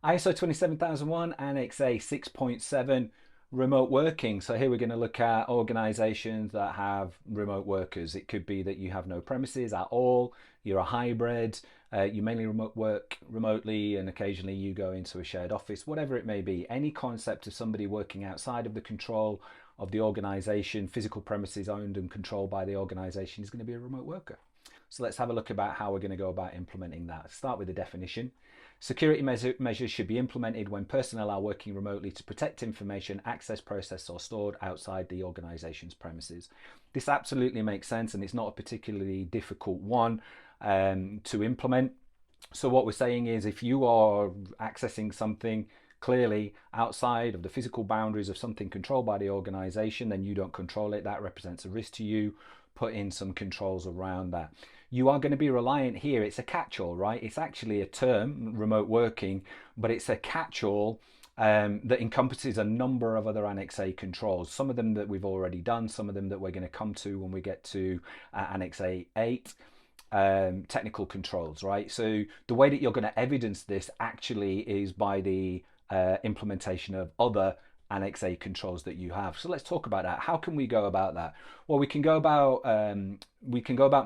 ISO 27001, Annex A 6.7, remote working. So here we're going to look at organizations that have remote workers. It could be that you have no premises at all, you're a hybrid, you mainly remote work remotely and occasionally you go into a shared office, whatever it may be. Any concept of somebody working outside of the control of the organization, physical premises owned and controlled by the organization, is going to be a remote worker. So let's have a look about how we're going to go about implementing that. Start with the definition. Security measures should be implemented when personnel are working remotely to protect information accessed, processed or stored outside the organization's premises. This absolutely makes sense, and it's not a particularly difficult one to implement. So what we're saying is, if you are accessing something clearly outside of the physical boundaries of something controlled by the organization, then you don't control it. That represents a risk to you. Put in some controls around that. You are going to be reliant here. It's a catch-all, right? It's actually a term, remote working, but it's a catch-all that encompasses a number of other Annex A controls. Some of them that we've already done, some of them that we're going to come to when we get to Annex A 8. Technical controls, right? So the way that you're going to evidence this actually is by the implementation of other Annex A controls that you have. So let's talk about that. How can we go about that? Well, we can go about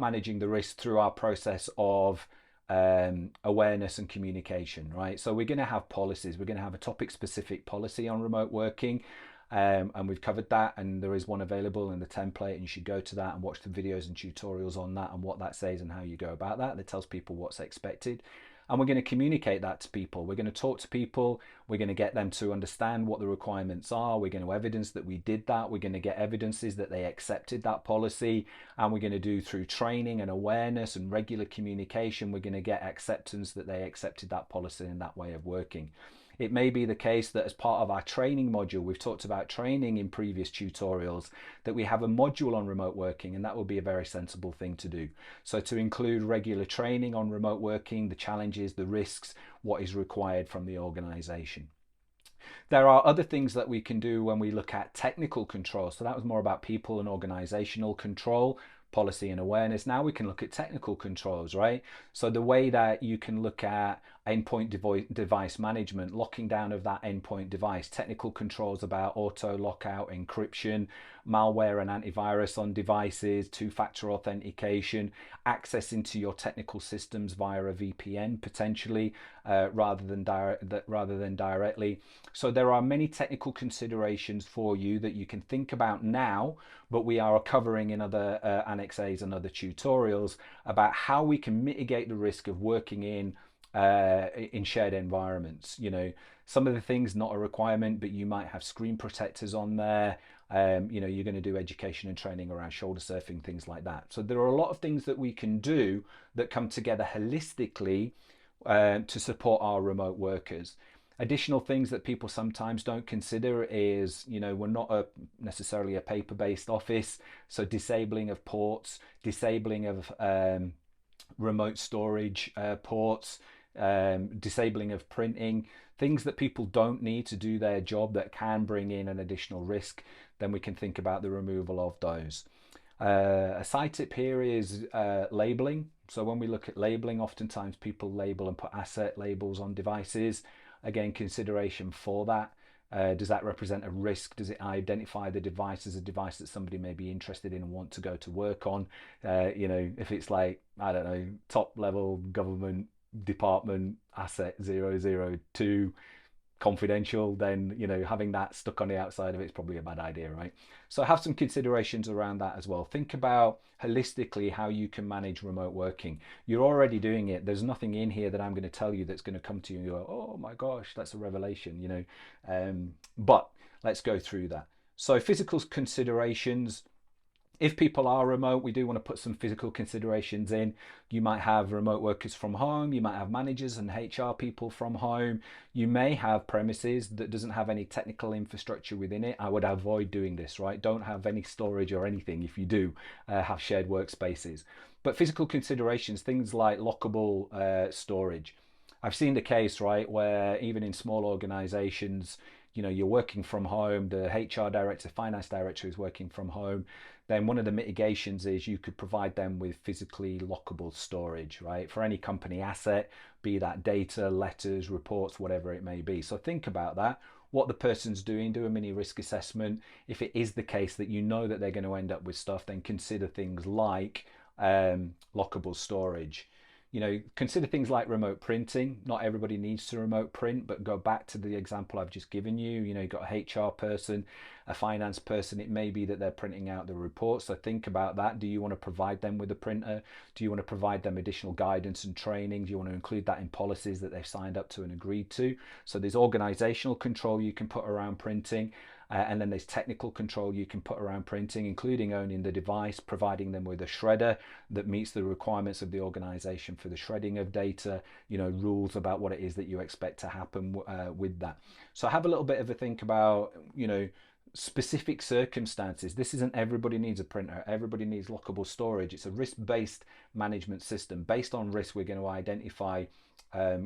managing the risk through our process of awareness and communication, right? So we're going to have policies. We're going to have a topic-specific policy on remote working. And we've covered that, and there is one available in the template, and you should go to that and watch the videos and tutorials on that and what that says and how you go about that. That tells people what's expected. And we're going to communicate that to people. We're going to talk to people. We're going to get them to understand what the requirements are. We're going to evidence that we did that. We're going to get evidences that they accepted that policy. And we're going to do through training and awareness and regular communication, we're going to get acceptance that they accepted that policy and that way of working. It may be the case that as part of our training module, we've talked about training in previous tutorials, that we have a module on remote working, and that will be a very sensible thing to do. So to include regular training on remote working, the challenges, the risks, what is required from the organization. There are other things that we can do when we look at technical control. So that was more about people and organizational control, policy and awareness. Now we can look at technical controls, right? So the way that you can look at endpoint device management, locking down of that endpoint device, technical controls about auto lockout, encryption, malware and antivirus on devices, two-factor authentication, access into your technical systems via a VPN potentially, rather than directly. So there are many technical considerations for you that you can think about now, but we are covering in other Annex A's and other tutorials about how we can mitigate the risk of working in shared environments. You know, some of the things not a requirement, but you might have screen protectors on there. You know, you're going to do education and training around shoulder surfing, things like that. So there are a lot of things that we can do that come together holistically to support our remote workers. Additional things that people sometimes don't consider is, you know, we're not necessarily a paper-based office, so disabling of ports, disabling of remote storage ports, disabling of printing, things that people don't need to do their job that can bring in an additional risk, then we can think about the removal of those. A side tip here is labeling. So when we look at labeling, oftentimes people label and put asset labels on devices. Again, consideration for that. Does that represent a risk? Does it identify the device as a device that somebody may be interested in and want to go to work on? You know, if it's like, I don't know, top level government department asset 002 confidential, then, you know, having that stuck on the outside of it is probably a bad idea, right? So have some considerations around that as well. Think about holistically how you can manage remote working. You're already doing it. There's nothing in here that I'm going to tell you that's going to come to you and go, oh my gosh, that's a revelation, you know. But let's go through that. So physical considerations. If people are remote, we do want to put some physical considerations in. You might have remote workers from home. You might have managers and HR people from home. You may have premises that doesn't have any technical infrastructure within it. I would avoid doing this, right? Don't have any storage or anything if you do have shared workspaces. But physical considerations, things like lockable storage. I've seen the case, right, where even in small organizations, you're working from home, the HR director, finance director is working from home, then one of the mitigations is you could provide them with physically lockable storage, right? For any company asset, be that data, letters, reports, whatever it may be. So think about that, what the person's doing, do a mini risk assessment. If it is the case that you know that they're going to end up with stuff, then consider things like lockable storage. Consider things like remote printing. Not everybody needs to remote print, but go back to the example I've just given you. You've got a HR person, a finance person. It may be that they're printing out the reports. So think about that. Do you want to provide them with a printer? Do you want to provide them additional guidance and training? Do you want to include that in policies that they've signed up to and agreed to? So there's organizational control you can put around printing. And then there's technical control you can put around printing, including owning the device, providing them with a shredder that meets the requirements of the organization for the shredding of data, rules about what it is that you expect to happen with that. So have a little bit of a think about, specific circumstances. This isn't everybody needs a printer, everybody needs lockable storage. It's a risk-based management system. Based on risk, we're going to identify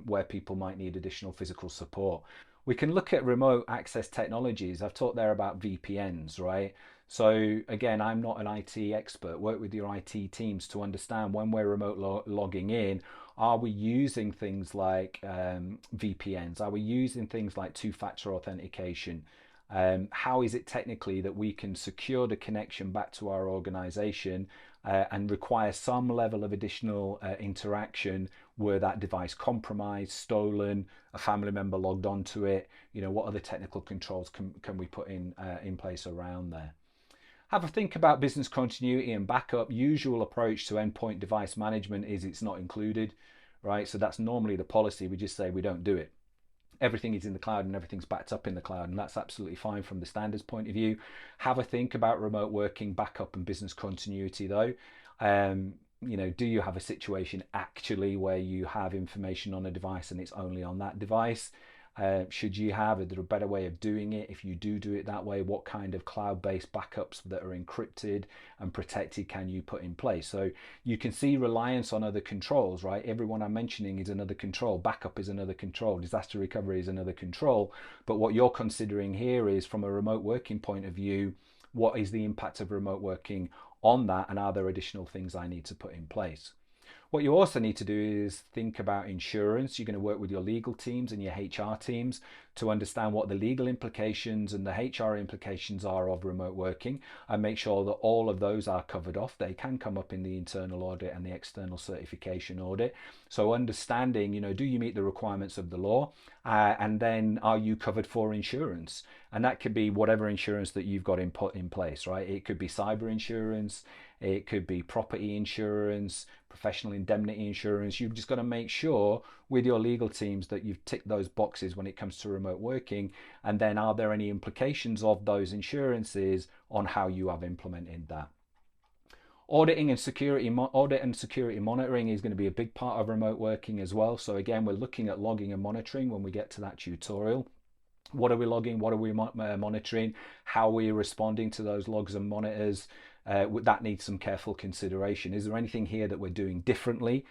where people might need additional physical support. We can look at remote access technologies. I've talked there about VPNs, right? So again, I'm not an IT expert. Work with your IT teams to understand when we're remote logging in, are we using things like VPNs? Are we using things like two-factor authentication? How is it technically that we can secure the connection back to our organization and require some level of additional interaction were that device compromised, stolen, a family member logged onto it? What other technical controls can we put in place around there? Have a think about business continuity and backup. Usual approach to endpoint device management is it's not included, right? So that's normally the policy. We just say we don't do it. Everything is in the cloud and everything's backed up in the cloud, and that's absolutely fine from the standards point of view. Have a think about remote working, backup and business continuity though. Do you have a situation actually where you have information on a device and it's only on that device? Should you have, is there a better way of doing it? If you do it that way, what kind of cloud-based backups that are encrypted and protected can you put in place? So you can see reliance on other controls, right? Everyone I'm mentioning is another control. Backup is another control. Disaster recovery is another control. But what you're considering here is, from a remote working point of view, what is the impact of remote working on that, and are there additional things I need to put in place? What you also need to do is think about insurance. You're going to work with your legal teams and your HR teams to understand what the legal implications and the HR implications are of remote working, and make sure that all of those are covered off. They can come up in the internal audit and the external certification audit. So understanding, do you meet the requirements of the law? And then are you covered for insurance? And that could be whatever insurance that you've got put in place, right? It could be cyber insurance, it could be property insurance, professional indemnity insurance. You've just got to make sure with your legal teams that you've ticked those boxes when it comes to remote working. And then are there any implications of those insurances on how you have implemented that? Audit and security monitoring is going to be a big part of remote working as well. So again, we're looking at logging and monitoring when we get to that tutorial. What are we logging? What are we monitoring? How are we responding to those logs and monitors? That needs some careful consideration. Is there anything here that we're doing differently,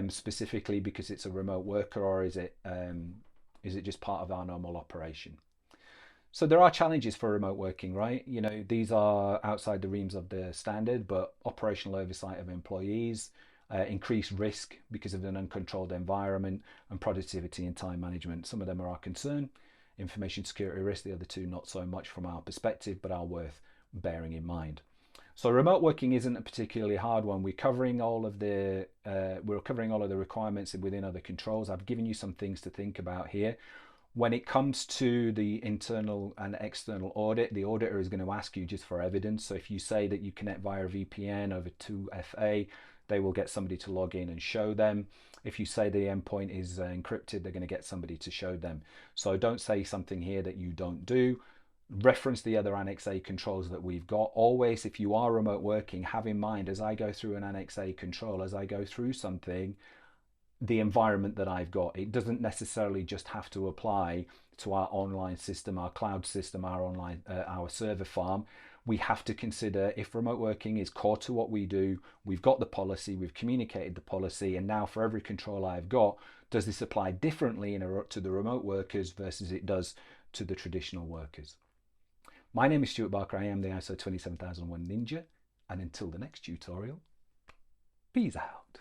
specifically because it's a remote worker, or is it just part of our normal operation? So there are challenges for remote working, right? These are outside the realms of the standard, but operational oversight of employees, increased risk because of an uncontrolled environment, and productivity and time management. Some of them are our concern. Information security risk, the other two not so much from our perspective, but are worth bearing in mind. So remote working isn't a particularly hard one. We're covering all of the requirements within other controls. I've given you some things to think about here. When it comes to the internal and external audit, the auditor is going to ask you just for evidence. So if you say that you connect via VPN over 2FA, they will get somebody to log in and show them. If you say the endpoint is encrypted, they're going to get somebody to show them. So don't say something here that you don't do. Reference the other Annex A controls that we've got. Always, if you are remote working, have in mind, as I go through an Annex A control, as I go through something, the environment that I've got. It doesn't necessarily just have to apply to our online system, our cloud system, our server farm. We have to consider, if remote working is core to what we do, we've got the policy, we've communicated the policy, and now for every control I've got, does this apply differently to the remote workers versus it does to the traditional workers. My name is Stuart Barker. I am the ISO 27001 Ninja, and until the next tutorial, peace out.